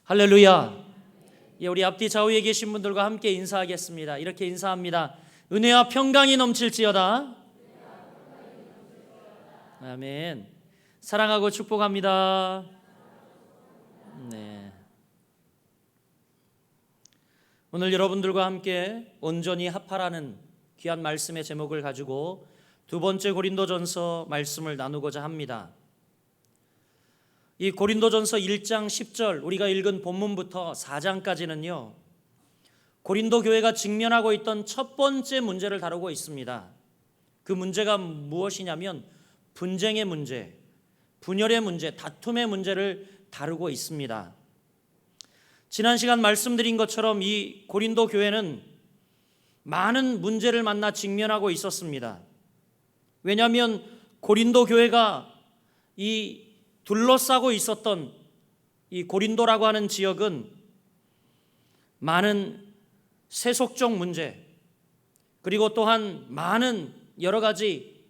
할렐루야. 우리 앞뒤 좌우에 계신 분들과 함께 인사하겠습니다. 이렇게 인사합니다. 은혜와 평강이 넘칠지어다. 아멘. 사랑하고 축복합니다. 네. 오늘 여러분들과 함께 온전히 합하라는 귀한 말씀의 제목을 가지고 두 번째 고린도전서 말씀을 나누고자 합니다. 이 고린도전서 1장 10절 우리가 읽은 본문부터 4장까지는요, 고린도 교회가 직면하고 있던 첫 번째 문제를 다루고 있습니다. 그 문제가 무엇이냐면 분쟁의 문제, 분열의 문제, 다툼의 문제를 다루고 있습니다. 지난 시간 말씀드린 것처럼 이 고린도 교회는 많은 문제를 만나 직면하고 있었습니다. 왜냐하면 고린도 교회가 이 둘러싸고 있었던 이 고린도라고 하는 지역은 많은 세속적 문제, 그리고 또한 많은 여러 가지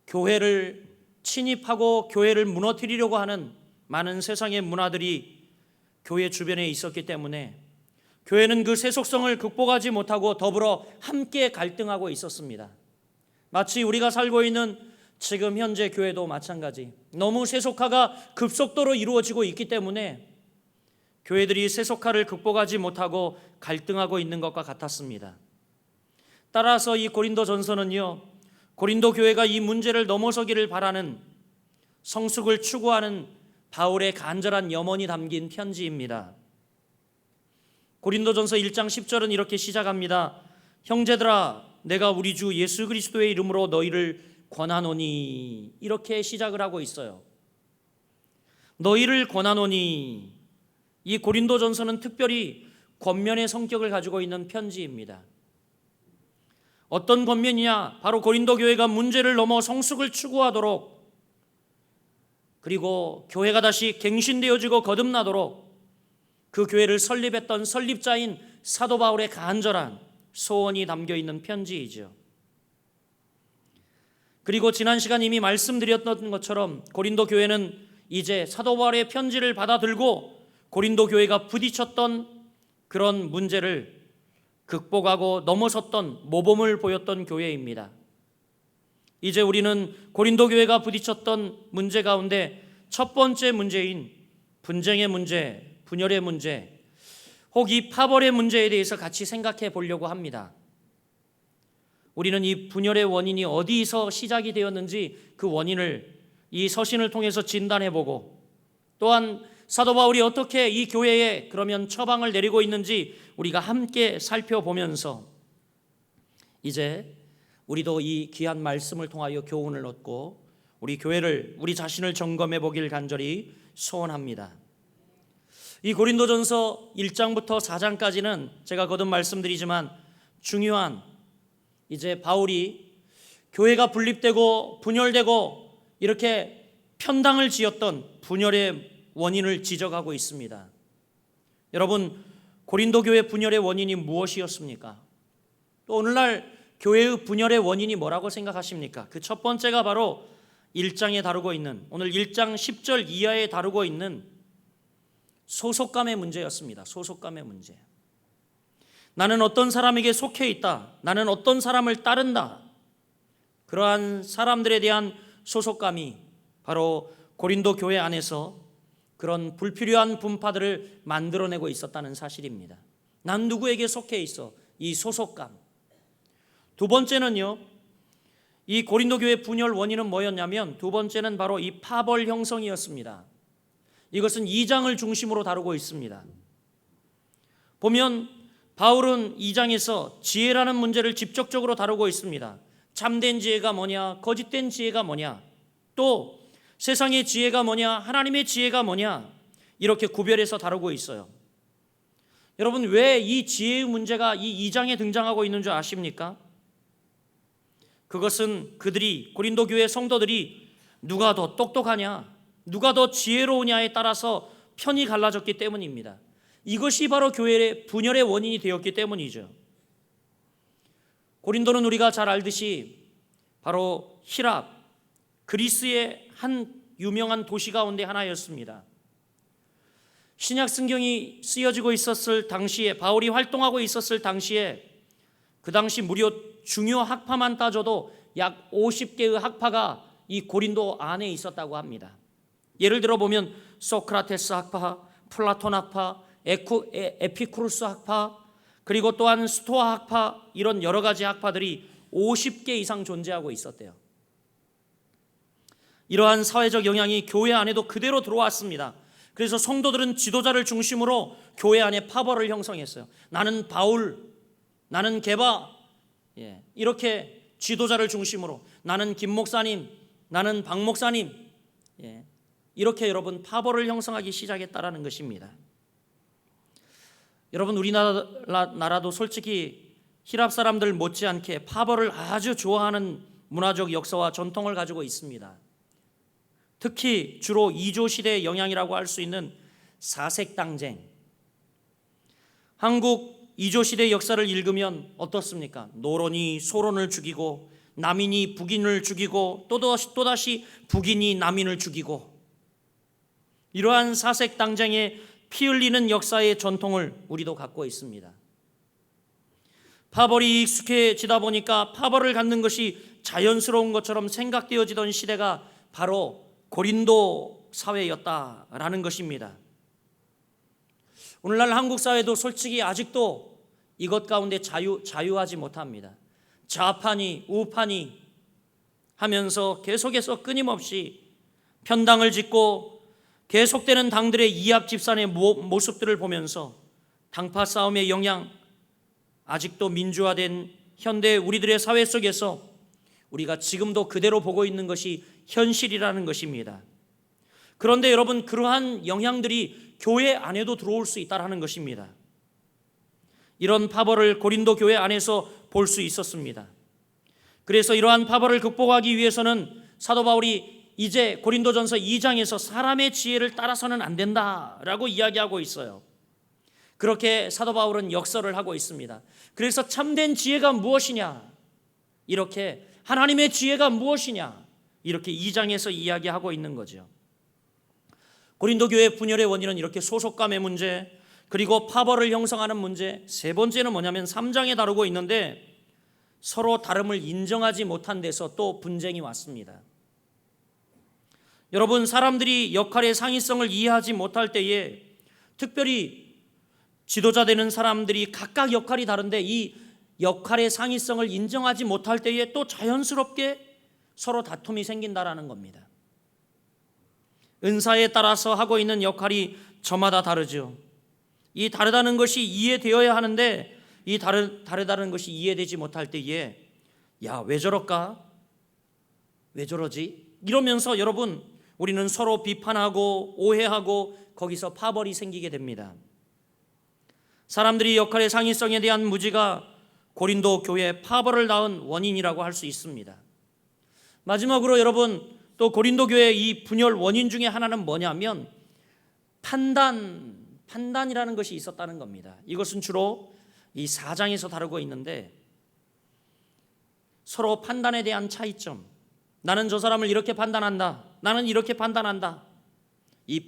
교회를 침입하고 교회를 무너뜨리려고 하는 많은 세상의 문화들이 교회 주변에 있었기 때문에 교회는 그 세속성을 극복하지 못하고 더불어 함께 갈등하고 있었습니다. 마치 우리가 살고 있는 지금 현재 교회도 마찬가지, 너무 세속화가 급속도로 이루어지고 있기 때문에 교회들이 세속화를 극복하지 못하고 갈등하고 있는 것과 같았습니다. 따라서 이 고린도전서는요, 고린도 교회가 이 문제를 넘어서기를 바라는, 성숙을 추구하는 바울의 간절한 염원이 담긴 편지입니다. 고린도전서 1장 10절은 이렇게 시작합니다. 형제들아, 내가 우리 주 예수 그리스도의 이름으로 너희를 권하노니, 이렇게 시작을 하고 있어요. 너희를 권하노니. 이 고린도전서는 특별히 권면의 성격을 가지고 있는 편지입니다. 어떤 권면이냐? 바로 고린도 교회가 문제를 넘어 성숙을 추구하도록, 그리고 교회가 다시 갱신되어지고 거듭나도록 그 교회를 설립했던 설립자인 사도 바울의 간절한 소원이 담겨 있는 편지이죠. 그리고 지난 시간 이미 말씀드렸던 것처럼 고린도 교회는 이제 사도 바울의 편지를 받아들고 고린도 교회가 부딪혔던 그런 문제를 극복하고 넘어섰던 모범을 보였던 교회입니다. 이제 우리는 고린도 교회가 부딪혔던 문제 가운데 첫 번째 문제인 분쟁의 문제, 분열의 문제, 혹 이 파벌의 문제에 대해서 같이 생각해 보려고 합니다. 우리는 이 분열의 원인이 어디서 시작이 되었는지 그 원인을 이 서신을 통해서 진단해 보고, 또한 사도 바울이 어떻게 이 교회에 그러면 처방을 내리고 있는지 우리가 함께 살펴보면서 이제 우리도 이 귀한 말씀을 통하여 교훈을 얻고 우리 교회를, 우리 자신을 점검해 보길 간절히 소원합니다. 이 고린도전서 1장부터 4장까지는 제가 거듭 말씀드리지만 중요한, 이제 바울이 교회가 분립되고 분열되고 이렇게 편당을 지었던 분열의 원인을 지적하고 있습니다. 여러분, 고린도 교회 분열의 원인이 무엇이었습니까? 또 오늘날 교회의 분열의 원인이 뭐라고 생각하십니까? 그 첫 번째가 바로 1장에 다루고 있는, 오늘 1장 10절 이하에 다루고 있는 소속감의 문제였습니다. 소속감의 문제. 나는 어떤 사람에게 속해 있다, 나는 어떤 사람을 따른다, 그러한 사람들에 대한 소속감이 바로 고린도 교회 안에서 그런 불필요한 분파들을 만들어내고 있었다는 사실입니다. 난 누구에게 속해 있어, 이 소속감. 두 번째는요, 이 고린도 교회 분열 원인은 뭐였냐면, 두 번째는 바로 이 파벌 형성이었습니다. 이것은 2장을 중심으로 다루고 있습니다. 보면 바울은 2장에서 지혜라는 문제를 직접적으로 다루고 있습니다. 참된 지혜가 뭐냐, 거짓된 지혜가 뭐냐, 또 세상의 지혜가 뭐냐, 하나님의 지혜가 뭐냐, 이렇게 구별해서 다루고 있어요. 여러분, 왜 이 지혜의 문제가 이 2장에 등장하고 있는 줄 아십니까? 그것은 그들이, 고린도 교회 성도들이 누가 더 똑똑하냐, 누가 더 지혜로우냐에 따라서 편이 갈라졌기 때문입니다. 이것이 바로 교회의 분열의 원인이 되었기 때문이죠. 고린도는 우리가 잘 알듯이 바로 히랍, 그리스의 한 유명한 도시 가운데 하나였습니다. 신약 성경이 쓰여지고 있었을 당시에, 바울이 활동하고 있었을 당시에, 그 당시 무려 중요 학파만 따져도 약 50개의 학파가 이 고린도 안에 있었다고 합니다. 예를 들어 보면 소크라테스 학파, 플라톤 학파, 에피쿠루스 학파, 그리고 또한 스토아 학파, 이런 여러 가지 학파들이 50개 이상 존재하고 있었대요. 이러한 사회적 영향이 교회 안에도 그대로 들어왔습니다. 그래서 성도들은 지도자를 중심으로 교회 안에 파벌을 형성했어요. 나는 바울, 나는 게바, 이렇게 지도자를 중심으로, 나는 김 목사님, 나는 박 목사님, 이렇게 여러분 파벌을 형성하기 시작했다라는 것입니다. 여러분, 우리나라도 솔직히 히랍 사람들 못지않게 파벌을 아주 좋아하는 문화적 역사와 전통을 가지고 있습니다. 특히 주로 이조 시대의 영향이라고 할 수 있는 사색당쟁. 한국 이조 시대 역사를 읽으면 어떻습니까? 노론이 소론을 죽이고, 남인이 북인을 죽이고, 또다시 북인이 남인을 죽이고, 이러한 사색당쟁에 피 흘리는 역사의 전통을 우리도 갖고 있습니다. 파벌이 익숙해지다 보니까 파벌을 갖는 것이 자연스러운 것처럼 생각되어지던 시대가 바로 고린도 사회였다라는 것입니다. 오늘날 한국 사회도 솔직히 아직도 이것 가운데 자유하지 못합니다. 좌파니 우파니 하면서 계속해서 끊임없이 편당을 짓고 계속되는 당들의 이합집산의 모습들을 보면서 당파 싸움의 영향, 아직도 민주화된 현대 우리들의 사회 속에서 우리가 지금도 그대로 보고 있는 것이 현실이라는 것입니다. 그런데 여러분, 그러한 영향들이 교회 안에도 들어올 수 있다는 것입니다. 이런 파벌을 고린도 교회 안에서 볼 수 있었습니다. 그래서 이러한 파벌을 극복하기 위해서는 사도 바울이 이제 고린도전서 2장에서 사람의 지혜를 따라서는 안 된다라고 이야기하고 있어요. 그렇게 사도 바울은 역설을 하고 있습니다. 그래서 참된 지혜가 무엇이냐, 이렇게 하나님의 지혜가 무엇이냐, 이렇게 2장에서 이야기하고 있는 거죠. 고린도 교회 분열의 원인은 이렇게 소속감의 문제, 그리고 파벌을 형성하는 문제, 세 번째는 뭐냐면 3장에 다루고 있는데 서로 다름을 인정하지 못한 데서 또 분쟁이 왔습니다. 여러분, 사람들이 역할의 상위성을 이해하지 못할 때에, 특별히 지도자 되는 사람들이 각각 역할이 다른데 이 역할의 상위성을 인정하지 못할 때에 또 자연스럽게 서로 다툼이 생긴다라는 겁니다. 은사에 따라서 하고 있는 역할이 저마다 다르죠. 이 다르다는 것이 이해되어야 하는데 이 다르다는 것이 이해되지 못할 때에, 야, 왜 저럴까? 왜 저러지? 이러면서 여러분, 우리는 서로 비판하고 오해하고 거기서 파벌이 생기게 됩니다. 사람들이 역할의 상위성에 대한 무지가 고린도 교회의 파벌을 낳은 원인이라고 할 수 있습니다. 마지막으로 여러분, 또 고린도 교회의 이 분열 원인 중에 하나는 뭐냐면 판단이라는 것이 있었다는 겁니다. 이것은 주로 이 4장에서 다루고 있는데, 서로 판단에 대한 차이점, 나는 저 사람을 이렇게 판단한다, 나는 이렇게 판단한다, 이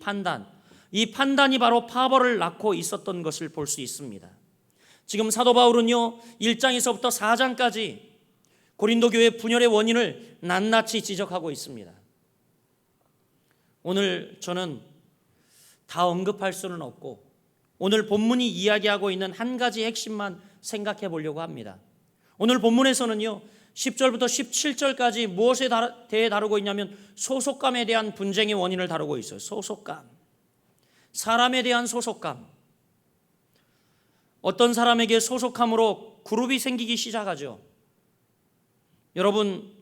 판단이 바로 파벌을 낳고 있었던 것을 볼 수 있습니다. 지금 사도 바울은요 1장에서부터 4장까지 고린도 교회 분열의 원인을 낱낱이 지적하고 있습니다. 오늘 저는 다 언급할 수는 없고 오늘 본문이 이야기하고 있는 한 가지 핵심만 생각해 보려고 합니다. 오늘 본문에서는요 10절부터 17절까지 무엇에 대해 다루고 있냐면 소속감에 대한 분쟁의 원인을 다루고 있어요. 소속감, 사람에 대한 소속감. 어떤 사람에게 소속함으로 그룹이 생기기 시작하죠. 여러분,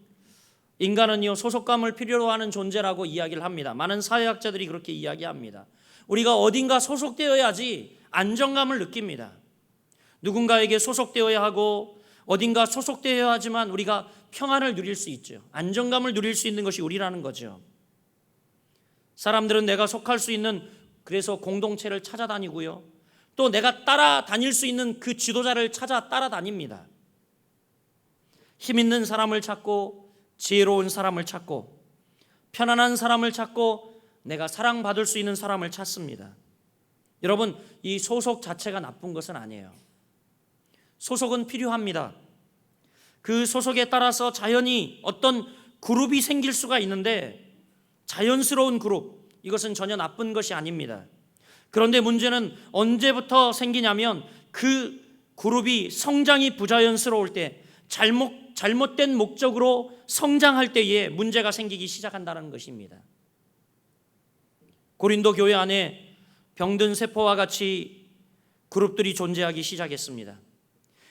인간은요 소속감을 필요로 하는 존재라고 이야기를 합니다. 많은 사회학자들이 그렇게 이야기합니다. 우리가 어딘가 소속되어야지 안정감을 느낍니다. 누군가에게 소속되어야 하고 어딘가 소속되어야 하지만 우리가 평안을 누릴 수 있죠. 안정감을 누릴 수 있는 것이 우리라는 거죠. 사람들은 내가 속할 수 있는, 그래서 공동체를 찾아다니고요, 또 내가 따라다닐 수 있는 그 지도자를 찾아 따라다닙니다. 힘 있는 사람을 찾고 지혜로운 사람을 찾고 편안한 사람을 찾고 내가 사랑받을 수 있는 사람을 찾습니다. 여러분, 이 소속 자체가 나쁜 것은 아니에요. 소속은 필요합니다. 그 소속에 따라서 자연히 어떤 그룹이 생길 수가 있는데, 자연스러운 그룹, 이것은 전혀 나쁜 것이 아닙니다. 그런데 문제는 언제부터 생기냐면, 그 그룹이 성장이 부자연스러울 때, 잘못된 목적으로 성장할 때에 문제가 생기기 시작한다는 것입니다. 고린도 교회 안에 병든 세포와 같이 그룹들이 존재하기 시작했습니다.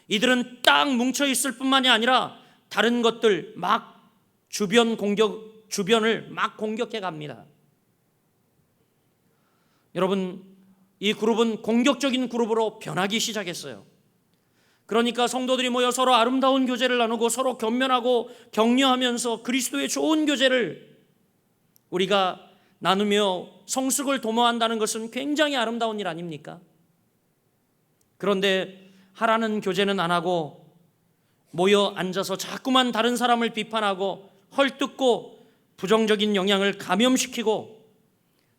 이들은 딱 뭉쳐 있을 뿐만이 아니라 다른 것들 막 주변을 막 공격해 갑니다. 여러분, 이 그룹은 공격적인 그룹으로 변하기 시작했어요. 그러니까 성도들이 모여 서로 아름다운 교제를 나누고 서로 겸면하고 격려하면서 그리스도의 좋은 교제를 우리가 나누며 성숙을 도모한다는 것은 굉장히 아름다운 일 아닙니까? 그런데 하라는 교제는 안 하고 모여 앉아서 자꾸만 다른 사람을 비판하고 헐뜯고 부정적인 영향을 감염시키고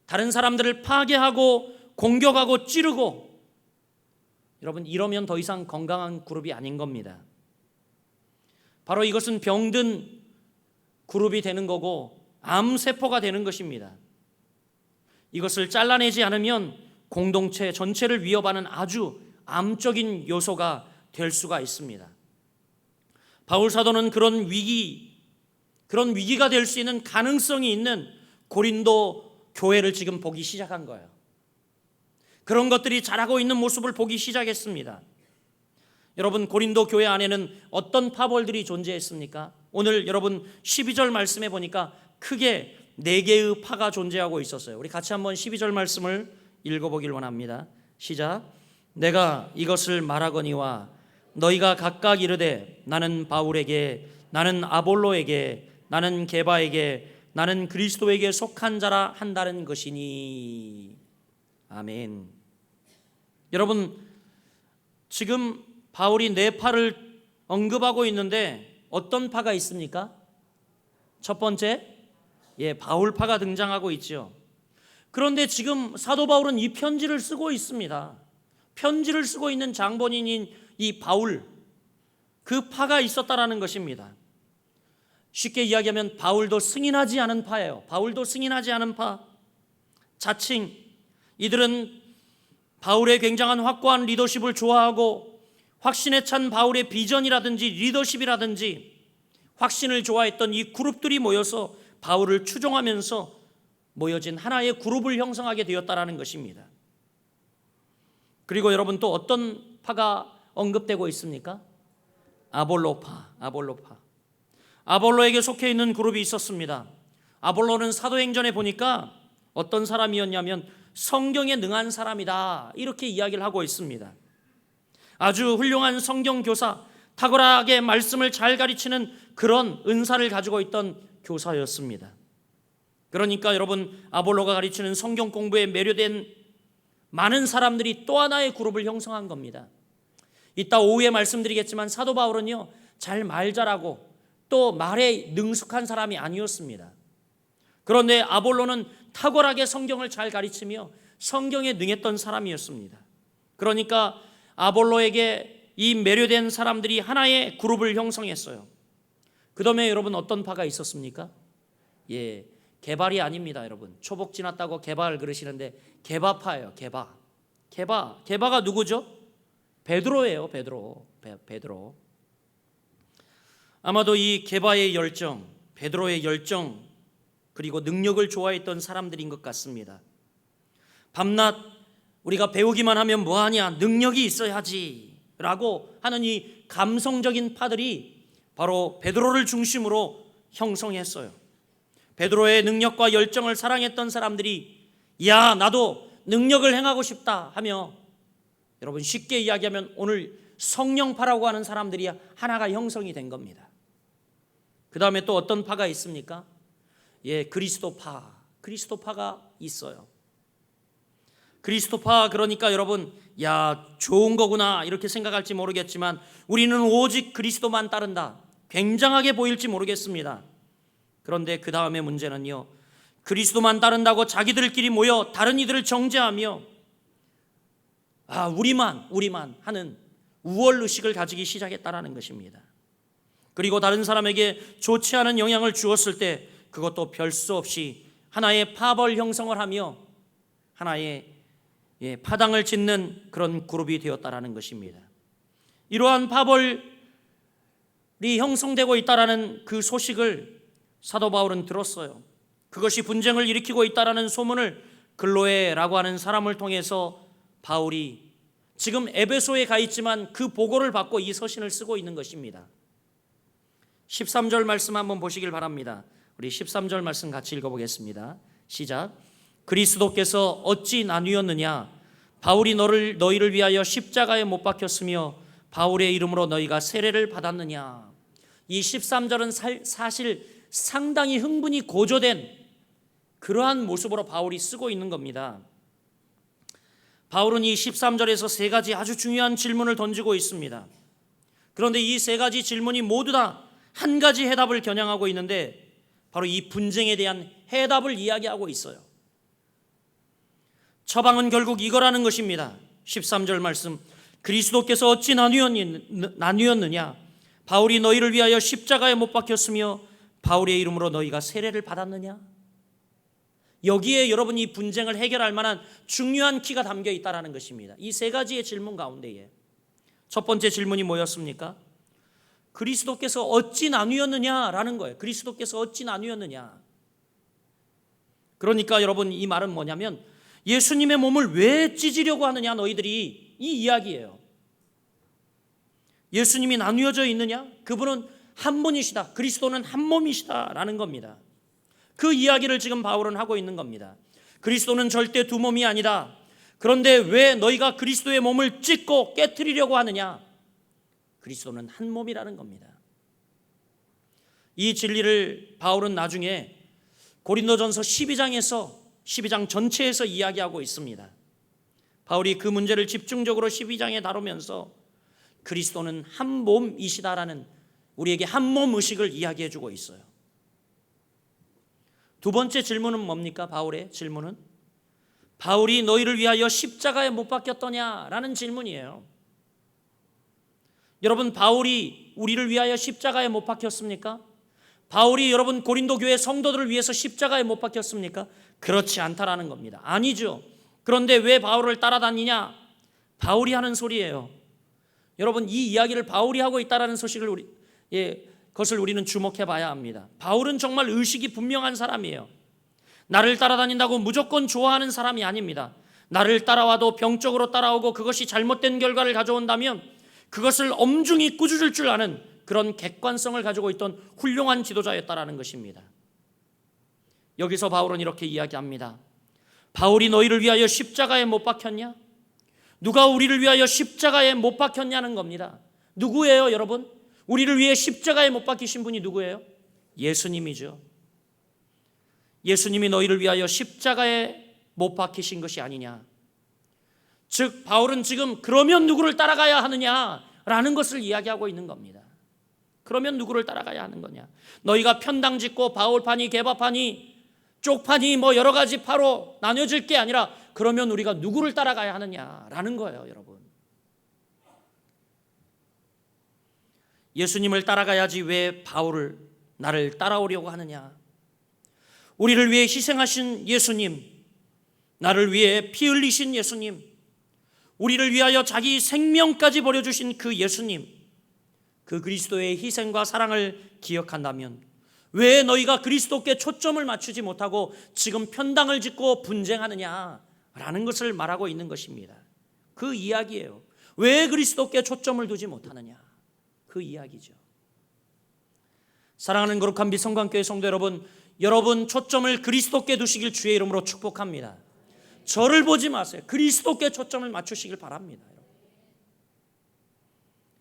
다른 사람들을 파괴하고 공격하고 찌르고, 여러분, 이러면 더 이상 건강한 그룹이 아닌 겁니다. 바로 이것은 병든 그룹이 되는 거고 암세포가 되는 것입니다. 이것을 잘라내지 않으면 공동체 전체를 위협하는 아주 암적인 요소가 될 수가 있습니다. 바울 사도는 그런 위기가 될 수 있는 가능성이 있는 고린도 교회를 지금 보기 시작한 거예요. 그런 것들이 자라고 있는 모습을 보기 시작했습니다. 여러분, 고린도 교회 안에는 어떤 파벌들이 존재했습니까? 오늘 여러분 12절 말씀에 보니까 크게 4개의 파가 존재하고 있었어요. 우리 같이 한번 12절 말씀을 읽어보길 원합니다. 시작. 내가 이것을 말하거니와 너희가 각각 이르되 나는 바울에게, 나는 아볼로에게, 나는 게바에게, 나는 그리스도에게 속한 자라 한다는 것이니. 아멘. 여러분, 지금 바울이 4파를 언급하고 있는데 어떤 파가 있습니까? 첫 번째, 바울파가 등장하고 있죠. 그런데 지금 사도 바울은 이 편지를 쓰고 있습니다. 편지를 쓰고 있는 장본인인 이 바울, 그 파가 있었다라는 것입니다. 쉽게 이야기하면 바울도 승인하지 않은 파예요. 바울도 승인하지 않은 파. 자칭 이들은 바울의 굉장한 확고한 리더십을 좋아하고 확신에 찬 바울의 비전이라든지 리더십이라든지 확신을 좋아했던 이 그룹들이 모여서 바울을 추종하면서 모여진 하나의 그룹을 형성하게 되었다라는 것입니다. 그리고 여러분, 또 어떤 파가 언급되고 있습니까? 아볼로파. 아볼로에게 속해 있는 그룹이 있었습니다. 아볼로는 사도행전에 보니까 어떤 사람이었냐면 성경에 능한 사람이다, 이렇게 이야기를 하고 있습니다. 아주 훌륭한 성경 교사, 탁월하게 말씀을 잘 가르치는 그런 은사를 가지고 있던 교사였습니다. 그러니까 여러분, 아볼로가 가르치는 성경 공부에 매료된 많은 사람들이 또 하나의 그룹을 형성한 겁니다. 이따 오후에 말씀드리겠지만 사도 바울은요, 잘 말 잘하고 또 말에 능숙한 사람이 아니었습니다. 그런데 아볼로는 탁월하게 성경을 잘 가르치며 성경에 능했던 사람이었습니다. 그러니까 아볼로에게 이 매료된 사람들이 하나의 그룹을 형성했어요. 그 다음에 여러분, 어떤 파가 있었습니까? 게발이 아닙니다. 여러분, 초복 지났다고 게발 그러시는데 게바파예요. 게바가 누구죠? 베드로예요. 베드로. 아마도 이 게바의 열정, 베드로의 열정, 그리고 능력을 좋아했던 사람들인 것 같습니다. 밤낮 우리가 배우기만 하면 뭐하냐, 능력이 있어야지 라고 하는 이 감성적인 파들이 바로 베드로를 중심으로 형성했어요. 베드로의 능력과 열정을 사랑했던 사람들이 야, 나도 능력을 행하고 싶다 하며, 여러분, 쉽게 이야기하면 오늘 성령파라고 하는 사람들이 하나가 형성이 된 겁니다. 그 다음에 또 어떤 파가 있습니까? 그리스도파가 있어요. 그리스도파, 그러니까 여러분, 좋은 거구나 이렇게 생각할지 모르겠지만 우리는 오직 그리스도만 따른다, 굉장하게 보일지 모르겠습니다. 그런데 그 다음에 문제는요, 그리스도만 따른다고 자기들끼리 모여 다른 이들을 정죄하며 우리만 하는 우월 의식을 가지기 시작했다라는 것입니다. 그리고 다른 사람에게 좋지 않은 영향을 주었을 때 그것도 별 수 없이 하나의 파벌 형성을 하며 하나의 파당을 짓는 그런 그룹이 되었다라는 것입니다. 이러한 파벌이 형성되고 있다라는 그 소식을 사도 바울은 들었어요. 그것이 분쟁을 일으키고 있다라는 소문을 글로에라고 하는 사람을 통해서 바울이 지금 에베소에 가 있지만 그 보고를 받고 이 서신을 쓰고 있는 것입니다. 13절 말씀 한번 보시길 바랍니다. 우리 13절 말씀 같이 읽어보겠습니다. 시작. 그리스도께서 어찌 나뉘었느냐? 바울이 너희를 위하여 십자가에 못 박혔으며 바울의 이름으로 너희가 세례를 받았느냐? 이 13절은 사실 상당히 흥분이 고조된 그러한 모습으로 바울이 쓰고 있는 겁니다. 바울은 이 13절에서 세 가지 아주 중요한 질문을 던지고 있습니다. 그런데 이 세 가지 질문이 모두 다 한 가지 해답을 겨냥하고 있는데 바로 이 분쟁에 대한 해답을 이야기하고 있어요. 처방은 결국 이거라는 것입니다. 13절 말씀, 그리스도께서 어찌 나뉘었느냐? 바울이 너희를 위하여 십자가에 못 박혔으며 바울의 이름으로 너희가 세례를 받았느냐? 여기에 여러분 이 분쟁을 해결할 만한 중요한 키가 담겨 있다는 것입니다. 이 세 가지의 질문 가운데에 첫 번째 질문이 뭐였습니까? 그리스도께서 어찌 나뉘었느냐라는 거예요. 그리스도께서 어찌 나뉘었느냐? 그러니까 여러분 이 말은 뭐냐면 예수님의 몸을 왜 찢으려고 하느냐 너희들이, 이 이야기예요. 예수님이 나뉘어져 있느냐? 그분은 한 분이시다. 그리스도는 한 몸이시다라는 겁니다. 그 이야기를 지금 바울은 하고 있는 겁니다. 그리스도는 절대 두 몸이 아니다. 그런데 왜 너희가 그리스도의 몸을 찢고 깨트리려고 하느냐? 그리스도는 한 몸이라는 겁니다. 이 진리를 바울은 나중에 고린도전서 12장 전체에서 이야기하고 있습니다. 바울이 그 문제를 집중적으로 12장에 다루면서 그리스도는 한 몸이시다라는 우리에게 한 몸 의식을 이야기해 주고 있어요. 두 번째 질문은 뭡니까? 바울의 질문은 바울이 너희를 위하여 십자가에 못 박혔더냐라는 질문이에요. 여러분, 바울이 우리를 위하여 십자가에 못 박혔습니까? 바울이 여러분 고린도 교회 성도들을 위해서 십자가에 못 박혔습니까? 그렇지 않다라는 겁니다. 아니죠. 그런데 왜 바울을 따라다니냐? 바울이 하는 소리예요. 여러분, 이 이야기를 바울이 하고 있다라는 소식을 그것을 우리는 주목해 봐야 합니다. 바울은 정말 의식이 분명한 사람이에요. 나를 따라다닌다고 무조건 좋아하는 사람이 아닙니다. 나를 따라와도 병적으로 따라오고 그것이 잘못된 결과를 가져온다면 그것을 엄중히 꾸짖을 줄 아는 그런 객관성을 가지고 있던 훌륭한 지도자였다라는 것입니다. 여기서 바울은 이렇게 이야기합니다. 바울이 너희를 위하여 십자가에 못 박혔냐? 누가 우리를 위하여 십자가에 못 박혔냐는 겁니다. 누구예요, 여러분? 우리를 위해 십자가에 못 박히신 분이 누구예요? 예수님이죠. 예수님이 너희를 위하여 십자가에 못 박히신 것이 아니냐? 즉 바울은 지금 그러면 누구를 따라가야 하느냐라는 것을 이야기하고 있는 겁니다. 그러면 누구를 따라가야 하는 거냐? 너희가 편당 짓고 바울파니 게바파니 쪽파니 뭐 여러 가지 파로 나뉘어질 게 아니라 그러면 우리가 누구를 따라가야 하느냐라는 거예요, 여러분. 예수님을 따라가야지 왜 바울을 나를 따라오려고 하느냐? 우리를 위해 희생하신 예수님, 나를 위해 피 흘리신 예수님, 우리를 위하여 자기 생명까지 버려주신 그 예수님, 그 그리스도의 희생과 사랑을 기억한다면 왜 너희가 그리스도께 초점을 맞추지 못하고 지금 편당을 짓고 분쟁하느냐라는 것을 말하고 있는 것입니다. 그 이야기예요. 왜 그리스도께 초점을 두지 못하느냐, 그 이야기죠. 사랑하는 거룩한 비성관교회 성도 여러분 초점을 그리스도께 두시길 주의 이름으로 축복합니다. 저를 보지 마세요. 그리스도께 초점을 맞추시길 바랍니다.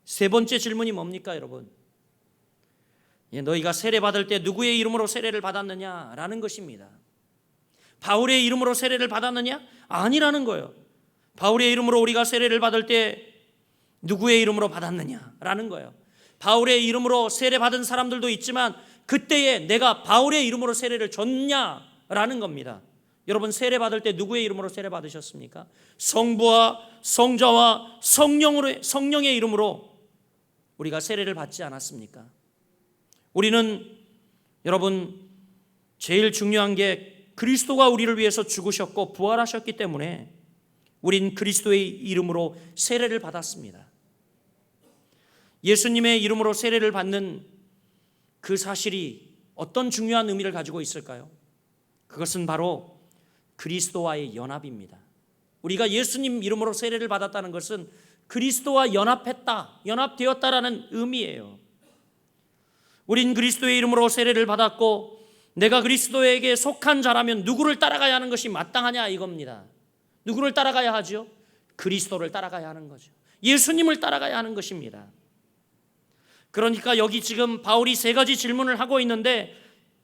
세 번째 질문이 뭡니까, 여러분? 너희가 세례 받을 때 누구의 이름으로 세례를 받았느냐라는 것입니다. 바울의 이름으로 세례를 받았느냐? 아니라는 거예요. 바울의 이름으로 우리가 세례를 받을 때 누구의 이름으로 받았느냐라는 거예요. 바울의 이름으로 세례 받은 사람들도 있지만 그때에 내가 바울의 이름으로 세례를 줬냐라는 겁니다. 여러분 세례 받을 때 누구의 이름으로 세례 받으셨습니까? 성부와 성자와 성령의 이름으로 우리가 세례를 받지 않았습니까? 우리는 여러분 제일 중요한 게 그리스도가 우리를 위해서 죽으셨고 부활하셨기 때문에 우린 그리스도의 이름으로 세례를 받았습니다. 예수님의 이름으로 세례를 받는 그 사실이 어떤 중요한 의미를 가지고 있을까요? 그것은 바로 그리스도와의 연합입니다. 우리가 예수님 이름으로 세례를 받았다는 것은 그리스도와 연합되었다라는 의미예요. 우린 그리스도의 이름으로 세례를 받았고 내가 그리스도에게 속한 자라면 누구를 따라가야 하는 것이 마땅하냐 이겁니다. 누구를 따라가야 하죠? 그리스도를 따라가야 하는 거죠. 예수님을 따라가야 하는 것입니다. 그러니까 여기 지금 바울이 세 가지 질문을 하고 있는데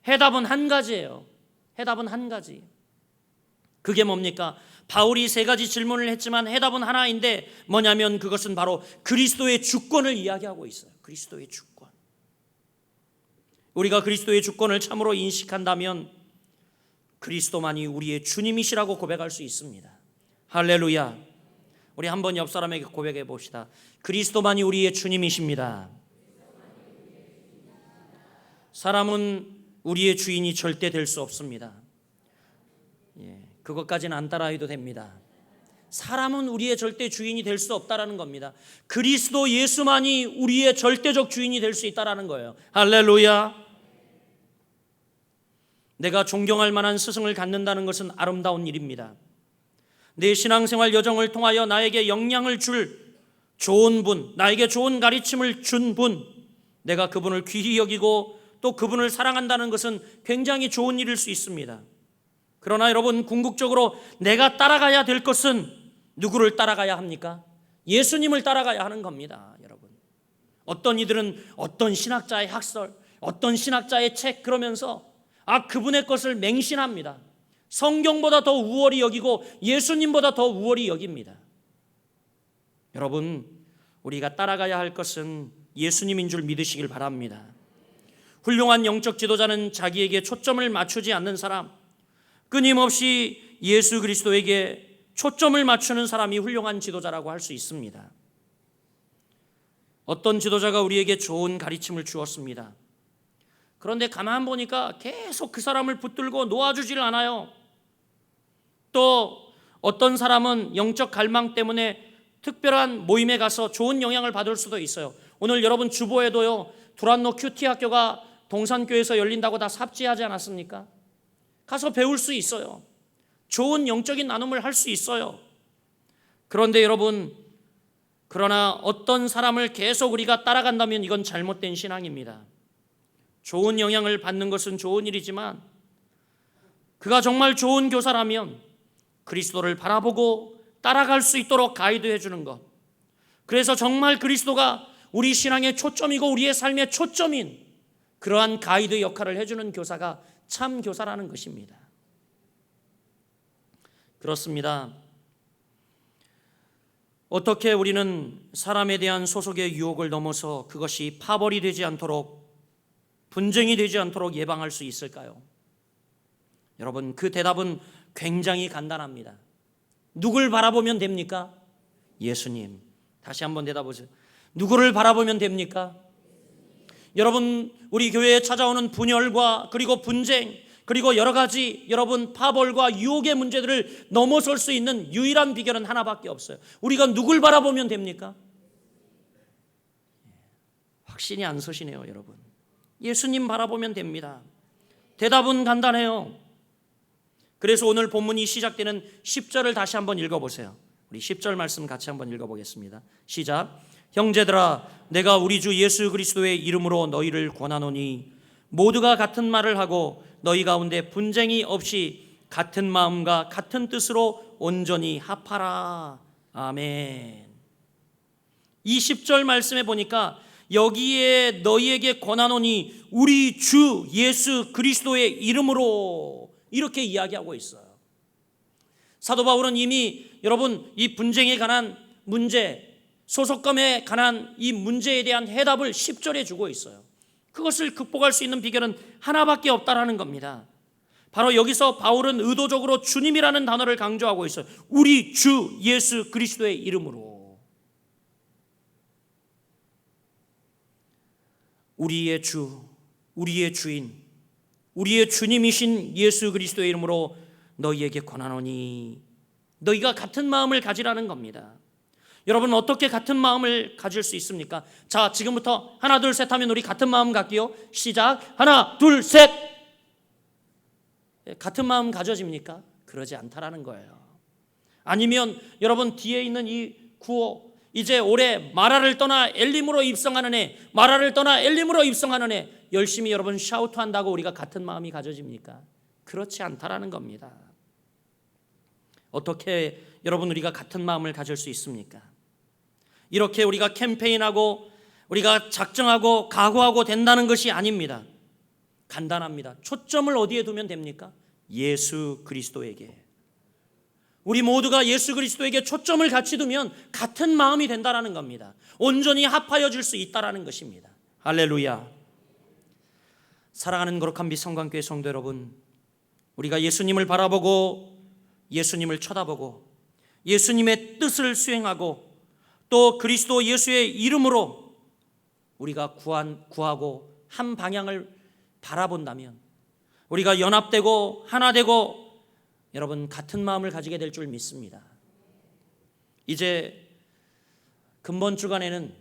해답은 한 가지예요. 해답은 한 가지. 그게 뭡니까? 바울이 세 가지 질문을 했지만 해답은 하나인데 뭐냐면 그것은 바로 그리스도의 주권을 이야기하고 있어요. 그리스도의 주권. 우리가 그리스도의 주권을 참으로 인식한다면 그리스도만이 우리의 주님이시라고 고백할 수 있습니다. 할렐루야. 우리 한번 옆 사람에게 고백해 봅시다. 그리스도만이 우리의 주님이십니다. 사람은 우리의 주인이 절대 될 수 없습니다. 그것까지는 안 따라해도 됩니다. 사람은 우리의 절대 주인이 될 수 없다라는 겁니다. 그리스도 예수만이 우리의 절대적 주인이 될 수 있다라는 거예요. 할렐루야. 내가 존경할 만한 스승을 갖는다는 것은 아름다운 일입니다. 내 신앙생활 여정을 통하여 나에게 영향을 줄 좋은 분, 나에게 좋은 가르침을 준 분, 내가 그분을 귀히 여기고 또 그분을 사랑한다는 것은 굉장히 좋은 일일 수 있습니다. 그러나 여러분 궁극적으로 내가 따라가야 될 것은 누구를 따라가야 합니까? 예수님을 따라가야 하는 겁니다. 여러분 어떤 이들은 어떤 신학자의 학설, 어떤 신학자의 책 그러면서 그분의 것을 맹신합니다. 성경보다 더 우월히 여기고 예수님보다 더 우월히 여깁니다. 여러분 우리가 따라가야 할 것은 예수님인 줄 믿으시길 바랍니다. 훌륭한 영적 지도자는 자기에게 초점을 맞추지 않는 사람, 끊임없이 예수 그리스도에게 초점을 맞추는 사람이 훌륭한 지도자라고 할 수 있습니다. 어떤 지도자가 우리에게 좋은 가르침을 주었습니다. 그런데 가만 보니까 계속 그 사람을 붙들고 놓아주질 않아요. 또 어떤 사람은 영적 갈망 때문에 특별한 모임에 가서 좋은 영향을 받을 수도 있어요. 오늘 여러분 주보에도요 두란노 큐티 학교가 동산교에서 열린다고 다 삽지하지 않았습니까? 가서 배울 수 있어요. 좋은 영적인 나눔을 할 수 있어요. 그런데 여러분 그러나 어떤 사람을 계속 우리가 따라간다면 이건 잘못된 신앙입니다. 좋은 영향을 받는 것은 좋은 일이지만 그가 정말 좋은 교사라면 그리스도를 바라보고 따라갈 수 있도록 가이드해 주는 것, 그래서 정말 그리스도가 우리 신앙의 초점이고 우리의 삶의 초점인 그러한 가이드 역할을 해주는 교사가 참 교사라는 것입니다. 그렇습니다. 어떻게 우리는 사람에 대한 소속의 유혹을 넘어서 그것이 파벌이 되지 않도록, 분쟁이 되지 않도록 예방할 수 있을까요? 여러분 그 대답은 굉장히 간단합니다. 누굴 바라보면 됩니까? 예수님. 다시 한번 대답하세요. 누구를 바라보면 됩니까? 여러분 우리 교회에 찾아오는 분열과 그리고 분쟁 그리고 여러 가지 여러분 파벌과 유혹의 문제들을 넘어설 수 있는 유일한 비결은 하나밖에 없어요. 우리가 누굴 바라보면 됩니까? 확신이 안 서시네요 여러분. 예수님 바라보면 됩니다. 대답은 간단해요. 그래서 오늘 본문이 시작되는 10절을 다시 한번 읽어보세요. 우리 10절 말씀 같이 한번 읽어보겠습니다. 시작. 형제들아 내가 우리 주 예수 그리스도의 이름으로 너희를 권하노니 모두가 같은 말을 하고 너희 가운데 분쟁이 없이 같은 마음과 같은 뜻으로 온전히 합하라. 아멘. 이 10절 말씀에 보니까 여기에 너희에게 권하노니 우리 주 예수 그리스도의 이름으로 이렇게 이야기하고 있어요. 사도 바울은 이미 여러분 이 분쟁에 관한 문제, 소속감에 관한 이 문제에 대한 해답을 10절에 주고 있어요. 그것을 극복할 수 있는 비결은 하나밖에 없다라는 겁니다. 바로 여기서 바울은 의도적으로 주님이라는 단어를 강조하고 있어요. 우리 주 예수 그리스도의 이름으로. 우리의 주, 우리의 주인, 우리의 주님이신 예수 그리스도의 이름으로 너희에게 권하노니. 너희가 같은 마음을 가지라는 겁니다. 여러분, 어떻게 같은 마음을 가질 수 있습니까? 자, 지금부터 하나 둘 셋 하면 우리 같은 마음 갖기요. 시작. 하나 둘 셋. 같은 마음 가져집니까? 그러지 않다라는 거예요. 아니면 여러분, 뒤에 있는 이 구호, 이제 올해 마라를 떠나 엘림으로 입성하는 애, 마라를 떠나 엘림으로 입성하는 애, 열심히 여러분 샤우트한다고 우리가 같은 마음이 가져집니까? 그렇지 않다라는 겁니다. 어떻게 여러분 우리가 같은 마음을 가질 수 있습니까? 이렇게 우리가 캠페인하고 우리가 작정하고 각오하고 된다는 것이 아닙니다. 간단합니다. 초점을 어디에 두면 됩니까? 예수 그리스도에게. 우리 모두가 예수 그리스도에게 초점을 같이 두면 같은 마음이 된다라는 겁니다. 온전히 합하여질 수 있다라는 것입니다. 할렐루야. 사랑하는 거룩한 빛성광교회 성도 여러분, 우리가 예수님을 바라보고 예수님을 쳐다보고 예수님의 뜻을 수행하고 또 그리스도 예수의 이름으로 우리가 구하고 한 방향을 바라본다면 우리가 연합되고 하나 되고 여러분 같은 마음을 가지게 될 줄 믿습니다. 이제 근본 주간에는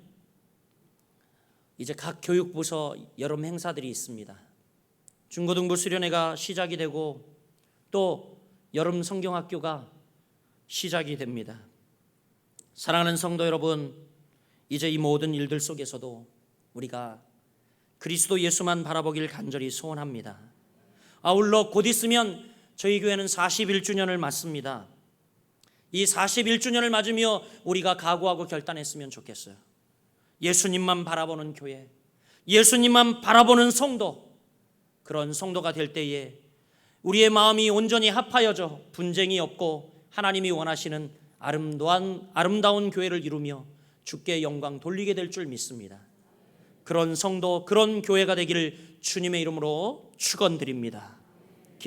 이제 각 교육부서 여름 행사들이 있습니다. 중고등부 수련회가 시작이 되고 또 여름 성경학교가 시작이 됩니다. 사랑하는 성도 여러분, 이제 이 모든 일들 속에서도 우리가 그리스도 예수만 바라보길 간절히 소원합니다. 아울러 곧 있으면 저희 교회는 41주년을 맞습니다. 이 41주년을 맞으며 우리가 각오하고 결단했으면 좋겠어요. 예수님만 바라보는 교회, 예수님만 바라보는 성도, 그런 성도가 될 때에 우리의 마음이 온전히 합하여져 분쟁이 없고 하나님이 원하시는 아름다운 교회를 이루며 주께 영광 돌리게 될 줄 믿습니다. 그런 성도, 그런 교회가 되기를 주님의 이름으로 축원드립니다.